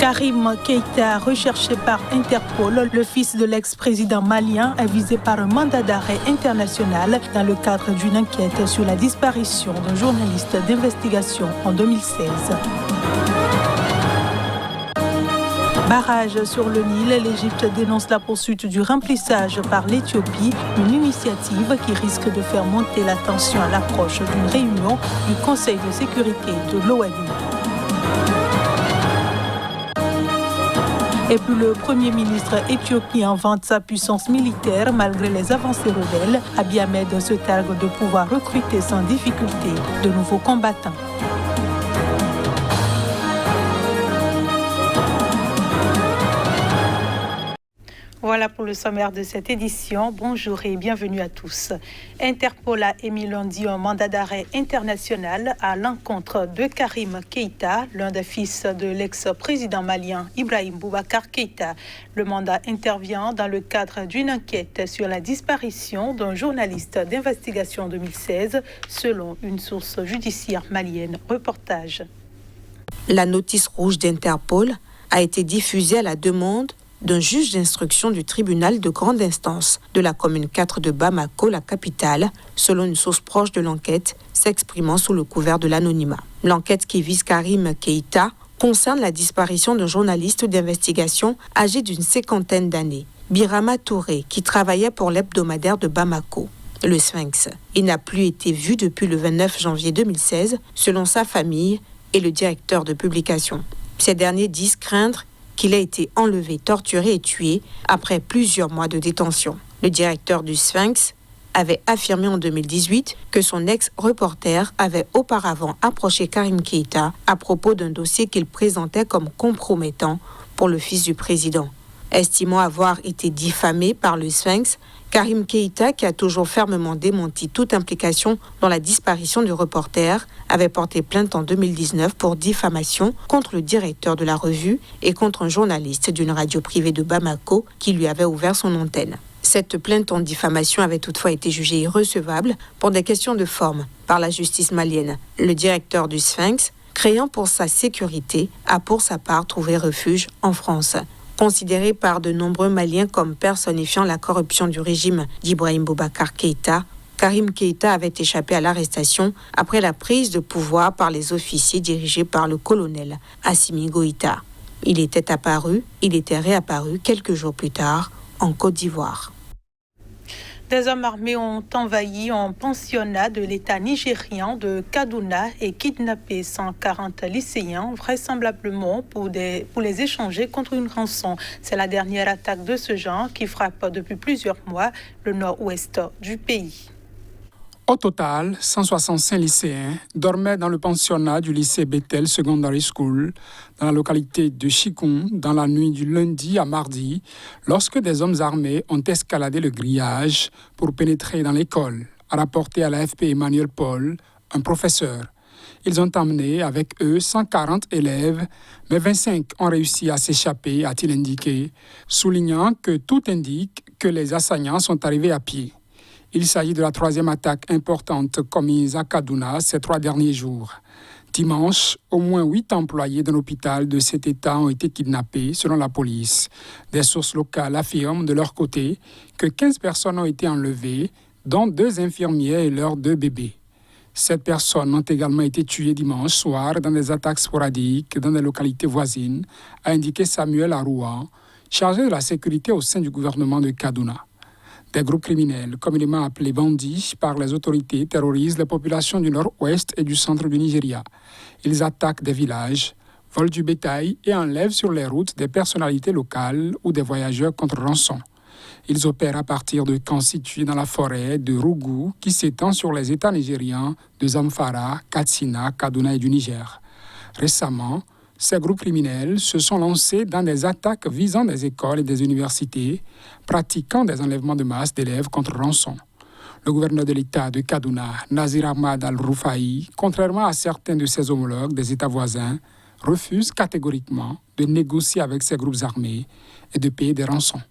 Karim Keïta, recherché par Interpol, le fils de l'ex-président malien, est visé par un mandat d'arrêt international dans le cadre d'une enquête sur la disparition d'un journaliste d'investigation en 2016. Barrage sur le Nil, l'Égypte dénonce la poursuite du remplissage par l'Éthiopie, une initiative qui risque de faire monter la tension à l'approche d'une réunion du Conseil de sécurité de l'ONU. Et puis le Premier ministre éthiopien vante sa puissance militaire malgré les avancées rebelles. Abiy Ahmed se targue de pouvoir recruter sans difficulté de nouveaux combattants. Voilà pour le sommaire de cette édition. Bonjour et bienvenue à tous. Interpol a émis lundi un mandat d'arrêt international à l'encontre de Karim Keïta, l'un des fils de l'ex-président malien Ibrahim Boubacar Keïta. Le mandat intervient dans le cadre d'une enquête sur la disparition d'un journaliste d'investigation en 2016, selon une source judiciaire malienne. Reportage. La notice rouge d'Interpol a été diffusée à la demande d'un juge d'instruction du tribunal de grande instance de la commune 4 de Bamako, la capitale, selon une source proche de l'enquête, s'exprimant sous le couvert de l'anonymat. L'enquête qui vise Karim Keïta concerne la disparition d'un journaliste d'investigation âgé d'une 50aine d'années, Birama Touré, qui travaillait pour l'hebdomadaire de Bamako, le Sphinx. Il n'a plus été vu depuis le 29 janvier 2016, selon sa famille et le directeur de publication. Ces derniers disent craindre qu'il a été enlevé, torturé et tué après plusieurs mois de détention. Le directeur du Sphinx avait affirmé en 2018 que son ex-reporter avait auparavant approché Karim Keïta à propos d'un dossier qu'il présentait comme compromettant pour le fils du président. Estimant avoir été diffamé par le Sphinx, Karim Keïta, qui a toujours fermement démenti toute implication dans la disparition du reporter, avait porté plainte en 2019 pour diffamation contre le directeur de la revue et contre un journaliste d'une radio privée de Bamako qui lui avait ouvert son antenne. Cette plainte en diffamation avait toutefois été jugée irrecevable pour des questions de forme par la justice malienne. Le directeur du Sphinx, craignant pour sa sécurité, a pour sa part trouvé refuge en France. Considéré par de nombreux Maliens comme personnifiant la corruption du régime d'Ibrahim Boubacar Keïta, Karim Keïta avait échappé à l'arrestation après la prise de pouvoir par les officiers dirigés par le colonel Assimi Goïta. Il était réapparu quelques jours plus tard en Côte d'Ivoire. Des hommes armés ont envahi un pensionnat de l'État nigérian de Kaduna et kidnappé 140 lycéens, vraisemblablement pour les échanger contre une rançon. C'est la dernière attaque de ce genre qui frappe depuis plusieurs mois le nord-ouest du pays. Au total, 165 lycéens dormaient dans le pensionnat du lycée Bethel Secondary School, dans la localité de Chikun, dans la nuit du lundi à mardi, lorsque des hommes armés ont escaladé le grillage pour pénétrer dans l'école, a rapporté à l'AFP Emmanuel Paul, un professeur. Ils ont emmené avec eux 140 élèves, mais 25 ont réussi à s'échapper, a-t-il indiqué, soulignant que tout indique que les assaillants sont arrivés à pied. Il s'agit de la troisième attaque importante commise à Kaduna ces 3 derniers jours. Dimanche, au moins 8 employés d'un hôpital de cet État ont été kidnappés, selon la police. Des sources locales affirment de leur côté que 15 personnes ont été enlevées, dont 2 infirmiers et leurs 2 bébés. 7 personnes ont également été tuées dimanche soir dans des attaques sporadiques dans des localités voisines, a indiqué Samuel Aroua, chargé de la sécurité au sein du gouvernement de Kaduna. Des groupes criminels, communément appelés bandits par les autorités, terrorisent les populations du nord-ouest et du centre du Nigeria. Ils attaquent des villages, volent du bétail et enlèvent sur les routes des personnalités locales ou des voyageurs contre rançon. Ils opèrent à partir de camps situés dans la forêt de Rougou qui s'étend sur les États nigérians de Zamfara, Katsina, Kaduna et du Niger. Récemment, ces groupes criminels se sont lancés dans des attaques visant des écoles et des universités, pratiquant des enlèvements de masse d'élèves contre rançon. Le gouverneur de l'État de Kaduna, Nazir Ahmad Al-Rufai, contrairement à certains de ses homologues des États voisins, refuse catégoriquement de négocier avec ces groupes armés et de payer des rançons.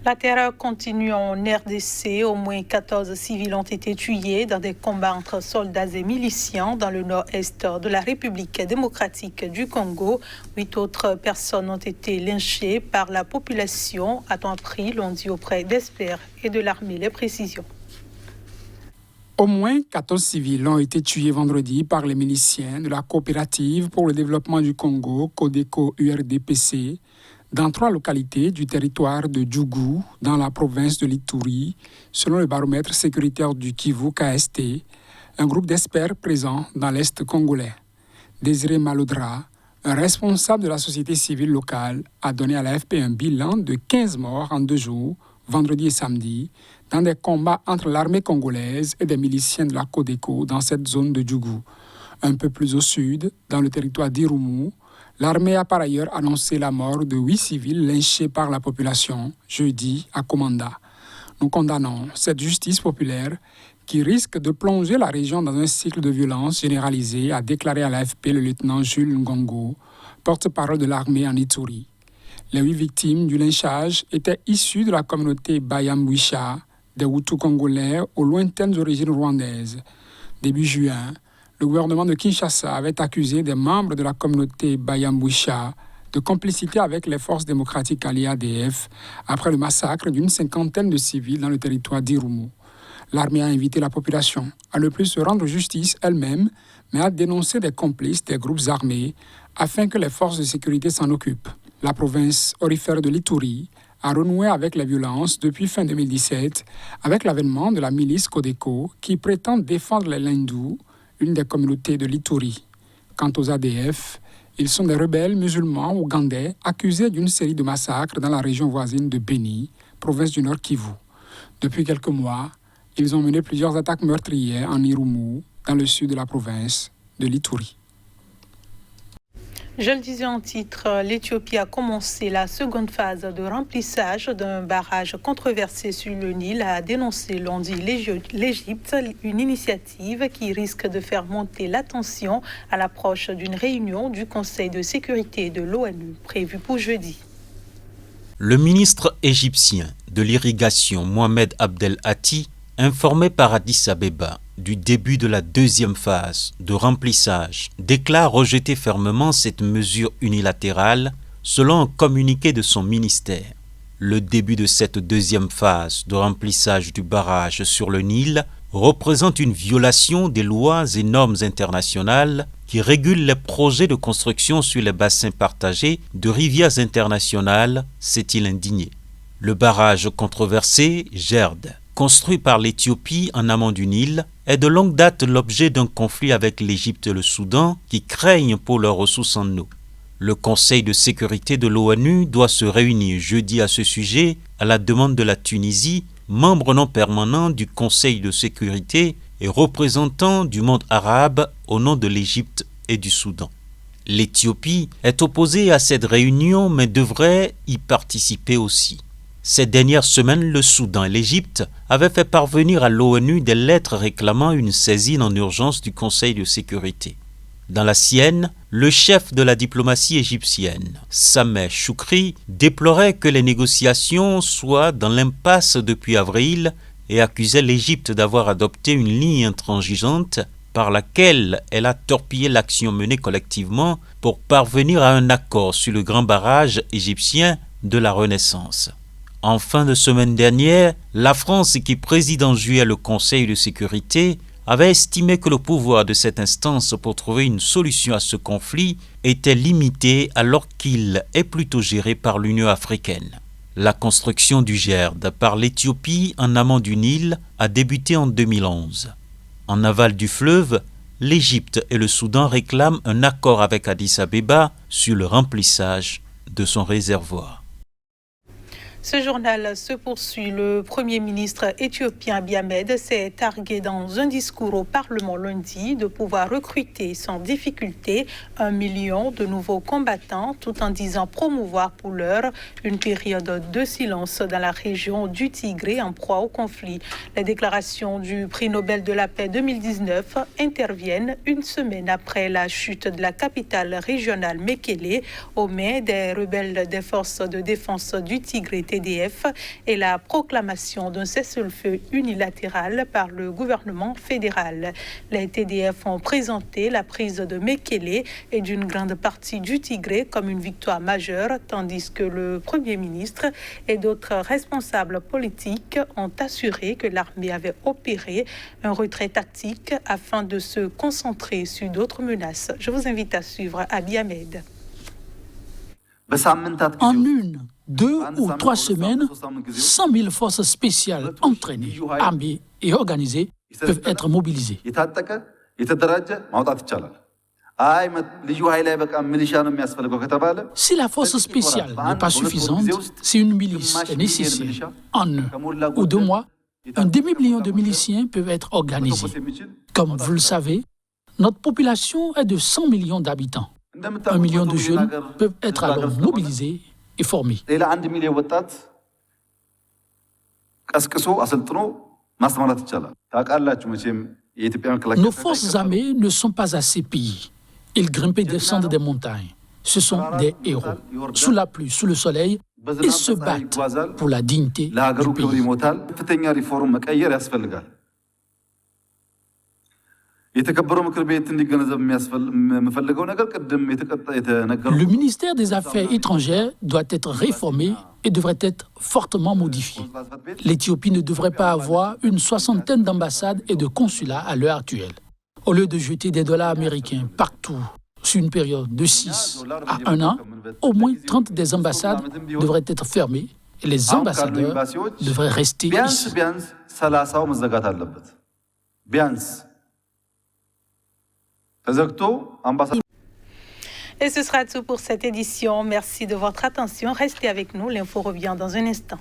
La terreur continue en RDC. Au moins 14 civils ont été tués dans des combats entre soldats et miliciens dans le nord-est de la République démocratique du Congo. 8 autres personnes ont été lynchées par la population, a-t-on appris lundi auprès d'experts et de l'armée. Les précisions. Au moins 14 civils ont été tués vendredi par les miliciens de la coopérative pour le développement du Congo, Codeco-URDPC, dans 3 localités du territoire de Djougou, dans la province de l'Ituri, selon le baromètre sécuritaire du Kivu KST, un groupe d'experts présents dans l'Est congolais. Désiré Malodra, un responsable de la société civile locale, a donné à l'AFP un bilan de 15 morts en 2 jours, vendredi et samedi, dans des combats entre l'armée congolaise et des miliciens de la Codeco dans cette zone de Djougou. Un peu plus au sud, dans le territoire d'Irumu, l'armée a par ailleurs annoncé la mort de 8 civils lynchés par la population, jeudi, à Komanda. Nous condamnons cette justice populaire qui risque de plonger la région dans un cycle de violence généralisée, a déclaré à l'AFP le lieutenant Jules Ngongo, porte-parole de l'armée en Ituri. Les 8 victimes du lynchage étaient issues de la communauté Bayambwisha, des Hutus congolais aux lointaines origines rwandaises. Début juin, le gouvernement de Kinshasa avait accusé des membres de la communauté Bayambwisha de complicité avec les forces démocratiques alliées ADF après le massacre d'une 50aine de civils dans le territoire d'Irumu. L'armée a invité la population à ne plus se rendre justice elle-même, mais à dénoncer des complices des groupes armés afin que les forces de sécurité s'en occupent. La province aurifère de l'Ituri a renoué avec les violences depuis fin 2017 avec l'avènement de la milice Codeco qui prétend défendre les Lindous, une des communautés de l'Ituri. Quant aux ADF, ils sont des rebelles musulmans ougandais accusés d'une série de massacres dans la région voisine de Beni, province du Nord Kivu. Depuis quelques mois, ils ont mené plusieurs attaques meurtrières en Irumu, dans le sud de la province de l'Ituri. Je le disais en titre, l'Éthiopie a commencé la seconde phase de remplissage d'un barrage controversé sur le Nil, a dénoncé lundi l'Égypte, une initiative qui risque de faire monter la tension à l'approche d'une réunion du Conseil de sécurité de l'ONU prévue pour jeudi. Le ministre égyptien de l'irrigation Mohamed Abdel Hatti, informé par Addis Abeba du début de la deuxième phase de remplissage, déclare rejeter fermement cette mesure unilatérale selon un communiqué de son ministère. Le début de cette deuxième phase de remplissage du barrage sur le Nil représente une violation des lois et normes internationales qui régulent les projets de construction sur les bassins partagés de rivières internationales, s'est-il indigné. Le barrage controversé, Gerd, construit par l'Éthiopie en amont du Nil, est de longue date l'objet d'un conflit avec l'Égypte et le Soudan qui craignent pour leurs ressources en eau. Le Conseil de sécurité de l'ONU doit se réunir jeudi à ce sujet à la demande de la Tunisie, membre non permanent du Conseil de sécurité et représentant du monde arabe au nom de l'Égypte et du Soudan. L'Éthiopie est opposée à cette réunion mais devrait y participer aussi. Ces dernières semaines, le Soudan et l'Égypte avaient fait parvenir à l'ONU des lettres réclamant une saisine en urgence du Conseil de sécurité. Dans la sienne, le chef de la diplomatie égyptienne, Sameh Choukri, déplorait que les négociations soient dans l'impasse depuis avril et accusait l'Égypte d'avoir adopté une ligne intransigeante par laquelle elle a torpillé l'action menée collectivement pour parvenir à un accord sur le grand barrage égyptien de la Renaissance. En fin de semaine dernière, la France, qui préside en juillet le Conseil de sécurité, avait estimé que le pouvoir de cette instance pour trouver une solution à ce conflit était limité alors qu'il est plutôt géré par l'Union africaine. La construction du Gerd par l'Éthiopie en amont du Nil a débuté en 2011. En aval du fleuve, l'Égypte et le Soudan réclament un accord avec Addis Abeba sur le remplissage de son réservoir. Ce journal se poursuit. Le Premier ministre éthiopien Abiy Ahmed s'est targué dans un discours au Parlement lundi de pouvoir recruter sans difficulté 1 million de nouveaux combattants tout en disant promouvoir pour l'heure une période de silence dans la région du Tigré en proie au conflit. Les déclarations du prix Nobel de la paix 2019 interviennent une semaine après la chute de la capitale régionale Mekele aux mains des rebelles des forces de défense du Tigré TDF et la proclamation d'un cessez-le-feu unilatéral par le gouvernement fédéral. Les TDF ont présenté la prise de Mekele et d'une grande partie du Tigré comme une victoire majeure, tandis que le Premier ministre et d'autres responsables politiques ont assuré que l'armée avait opéré un retrait tactique afin de se concentrer sur d'autres menaces. Je vous invite à suivre Abiy Ahmed. En 1, 2 ou 3 semaines, 100 000 forces spéciales entraînées, armées et organisées peuvent être mobilisées. Si la force spéciale n'est pas suffisante, si une milice est nécessaire, en 1 ou 2 mois, un demi-million de miliciens peuvent être organisés. Comme vous le savez, notre population est de 100 millions d'habitants. 1 million de jeunes peuvent être alors mobilisés et formés. Nos forces armées ne sont pas assez pillées. Ils grimpent et descendent des montagnes. Ce sont des héros. Sous la pluie, sous le soleil, ils se battent pour la dignité du pays. Le ministère des Affaires étrangères doit être réformé et devrait être fortement modifié. L'Éthiopie ne devrait pas avoir une 60aine d'ambassades et de consulats à l'heure actuelle. Au lieu de jeter des dollars américains partout sur une période de 6 à 1 an, au moins 30 des ambassades devraient être fermées et les ambassadeurs devraient rester ici. Et ce sera tout pour cette édition. Merci de votre attention. Restez avec nous. L'info revient dans un instant.